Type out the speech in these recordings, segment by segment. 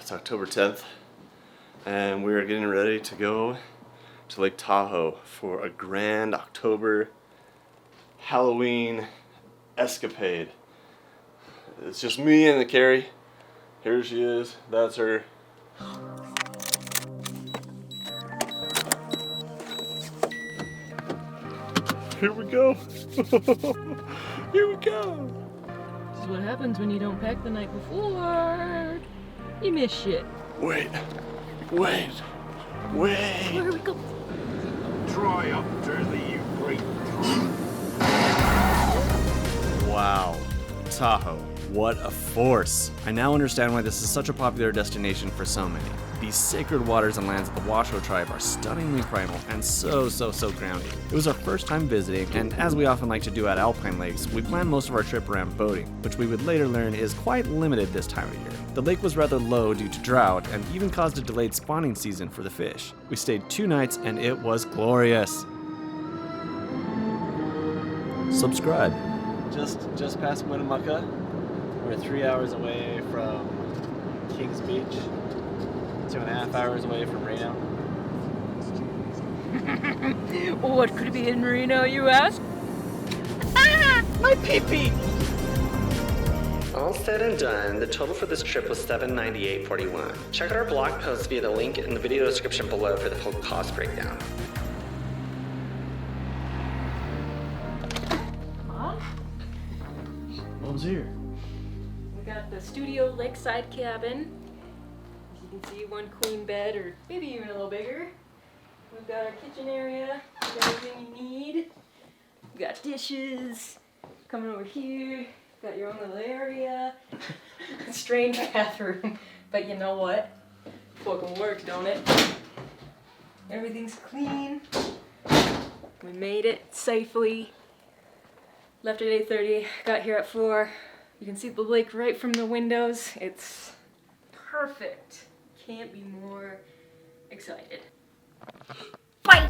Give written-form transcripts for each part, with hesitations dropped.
It's October 10th, and we are getting ready to go to Lake Tahoe for a grand October Halloween escapade. It's just me and the Carrie. Here she is. That's her. Here we go. Here we go. This is what happens when you don't pack the night before. You miss shit. Wait. Where are we going? Dry up to the great. Wow. Tahoe. What a force. I now understand why this is such a popular destination for so many. These sacred waters and lands of the Washoe Tribe are stunningly primal and so grounding. It was our first time visiting, and as we often like to do at alpine lakes, we planned most of our trip around boating, which we would later learn is quite limited this time of year. The lake was rather low due to drought and even caused a delayed spawning season for the fish. We stayed 2 nights and it was glorious. Subscribe. Just past Winnemucca. We're 3 hours away from Kings Beach. 2.5 hours away from Reno. What could be in Reno, you ask? Ah! My pee-pee! All said and done, the total for this trip was $798.41. Check out our blog post via the link in the video description below for the full cost breakdown. Mom? Mom's here. We got the studio lakeside cabin. As you can see, 1 queen bed, or maybe even a little bigger. We've got our kitchen area, we've got everything you need. We got dishes. Coming over here, got your own little area. Strange bathroom, but you know what? Fucking works, don't it? Everything's clean. We made it safely. Left at 8:30, got here at 4. You can see the lake right from the windows. It's perfect. Can't be more excited. Bye!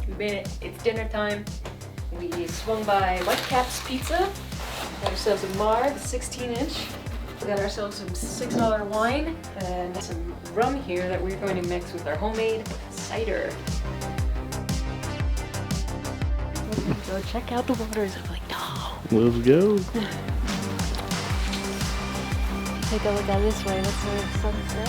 We made it. It's dinner time. We swung by Whitecap's Pizza. Got ourselves a marg, 16-inch. We got ourselves some $6 wine and some rum here that we're going to mix with our homemade cider. Go check out the waters of Lake Tahoe. Let's go. Take a look out this way. That's where the sunset.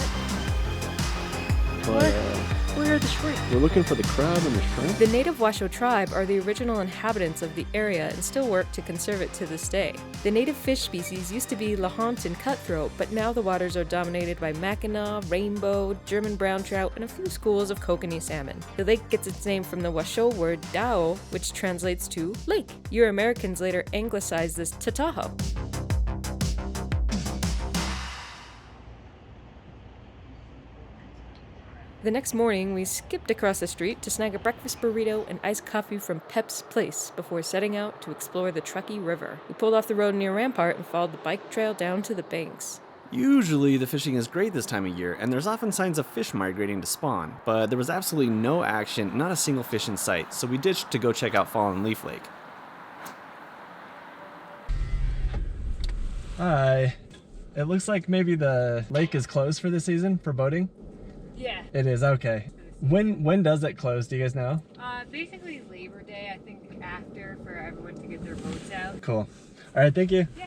Where are the shrimp? We're looking for the crab and the shrimp. The Native Washoe Tribe are the original inhabitants of the area and still work to conserve it to this day. The native fish species used to be Lahontan cutthroat, but now the waters are dominated by mackinaw, rainbow, German brown trout, and a few schools of kokanee salmon. The lake gets its name from the Washoe word dao, which translates to lake. Euramericans later anglicized this to Tahoe. The next morning, we skipped across the street to snag a breakfast burrito and iced coffee from Pep's Place before setting out to explore the Truckee River. We pulled off the road near Rampart and followed the bike trail down to the banks. Usually the fishing is great this time of year, and there's often signs of fish migrating to spawn, but there was absolutely no action, not a single fish in sight, so we ditched to go check out Fallen Leaf Lake. Hi. It looks like maybe the lake is closed for the season for boating. Yeah. It is, okay. When does it close? Do you guys know? Basically Labor Day, I think after, for everyone to get their boats out. Cool. All right, thank you. Yeah.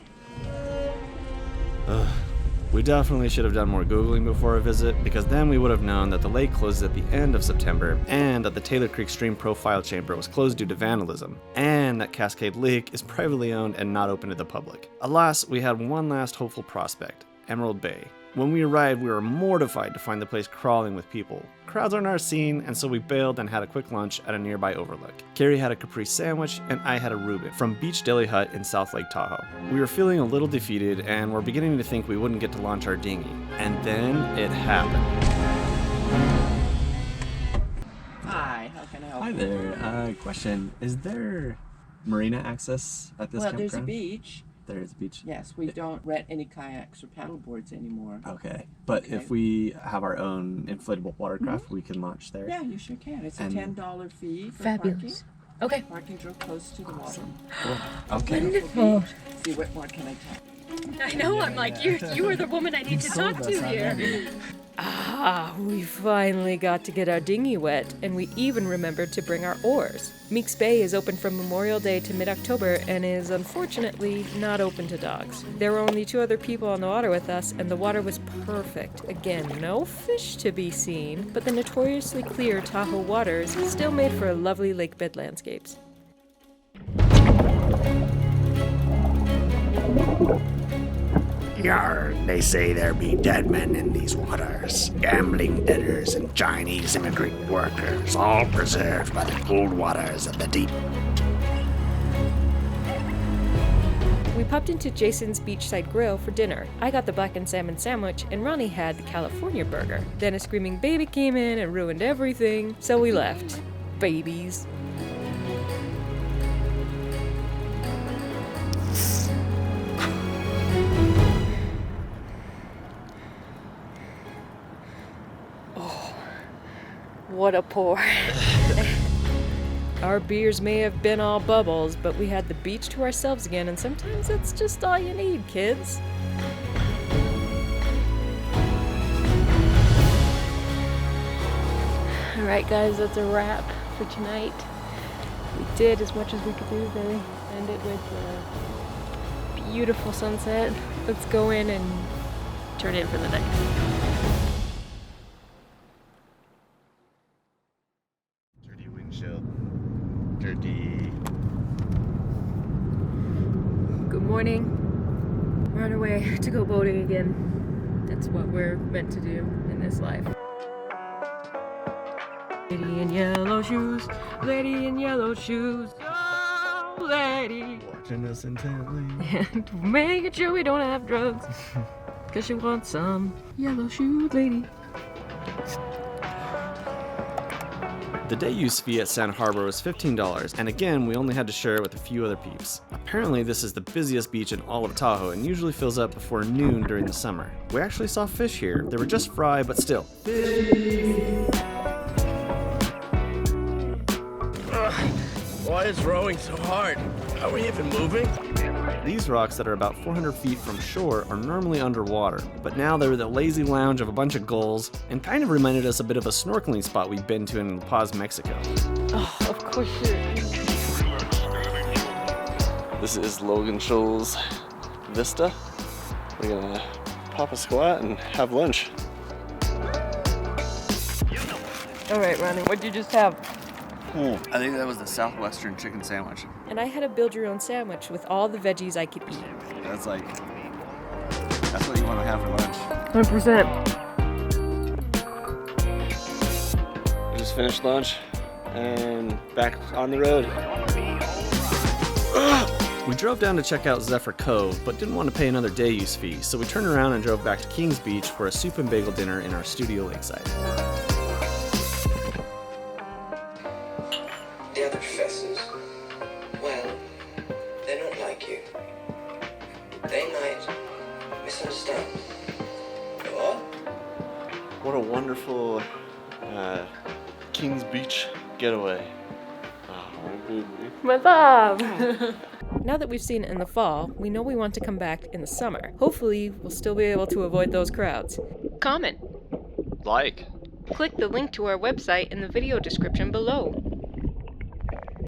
We definitely should have done more Googling before our visit, because then we would have known that the lake closes at the end of September, and that the Taylor Creek Stream Profile Chamber was closed due to vandalism, and that Cascade Lake is privately owned and not open to the public. Alas, we had one last hopeful prospect, Emerald Bay. When we arrived, we were mortified to find the place crawling with people. Crowds aren't our scene, and so we bailed and had a quick lunch at a nearby overlook. Carrie had a Capri sandwich, and I had a Reuben from Beach Deli Hut in South Lake Tahoe. We were feeling a little defeated, and were beginning to think we wouldn't get to launch our dinghy. And then it happened. Hi, how can I help Hi you? there. Question. Is there marina access at this Well, campground? there's a beach. There is a beach. Yes, we don't rent any kayaks or paddle boards anymore. Okay. But Okay. if we have our own inflatable watercraft, we can launch there? Yeah, you sure can. It's a And- $10 fee for Fabulous. Okay. parking. Parking's real close to the water. Cool. Okay. Wonderful. See, what more can I tell you? I know, I'm like, you are the woman I need to sold talk us to on here. that. Ah, we finally got to get our dinghy wet, and we even remembered to bring our oars. Meeks Bay is open from Memorial Day to mid-October and is unfortunately not open to dogs. There were only 2 other people on the water with us, and the water was perfect. Again, no fish to be seen, but the notoriously clear Tahoe waters still made for lovely lakebed landscapes. Yar, they say there be dead men in these waters, gambling debtors and Chinese immigrant workers, all preserved by the cold waters of the deep. We popped into Jason's Beachside Grille for dinner. I got the blackened salmon sandwich, and Ronnie had the California burger. Then a screaming baby came in and ruined everything, so we left. Babies. What a pour. Our beers may have been all bubbles, but we had the beach to ourselves again, and sometimes that's just all you need, kids. Alright guys, that's a wrap for tonight. We did as much as we could do. They ended with a beautiful sunset. Let's go in and turn in for the night. Dirty. Good morning. We're on our way to go boating again. That's what we're meant to do in this life. Lady in yellow shoes, lady in yellow shoes, oh lady. Watching us intently. And making sure we don't have drugs. Cause she wants some yellow shoe lady. The day use fee at Santa Harbor was $15, and again, we only had to share it with a few other peeps. Apparently, this is the busiest beach in all of Tahoe and usually fills up before noon during the summer. We actually saw fish here. They were just fry, but still. Why is rowing so hard? Are we even moving? These rocks that are about 400 feet from shore are normally underwater, but now they were the lazy lounge of a bunch of gulls and kind of reminded us a bit of a snorkeling spot we'd been to in La Paz, Mexico. Oh, of course you. This is Logan, Shoals, Vista. We're gonna pop a squat and have lunch. Alright, Ronnie, what'd you just have? I think that was the Southwestern chicken sandwich. And I had a build your own sandwich with all the veggies I could eat. That's what you want to have for lunch. 100%. We just finished lunch and back on the road. We drove down to check out Zephyr Cove, but didn't want to pay another day use fee, so we turned around and drove back to Kings Beach for a soup and bagel dinner in our studio lakeside. The other professors, well, they're not like you. They might misunderstand. What? What a wonderful Kings Beach getaway. My love! Now that we've seen it in the fall, we know we want to come back in the summer. Hopefully, we'll still be able to avoid those crowds. Comment. Like. Click the link to our website in the video description below.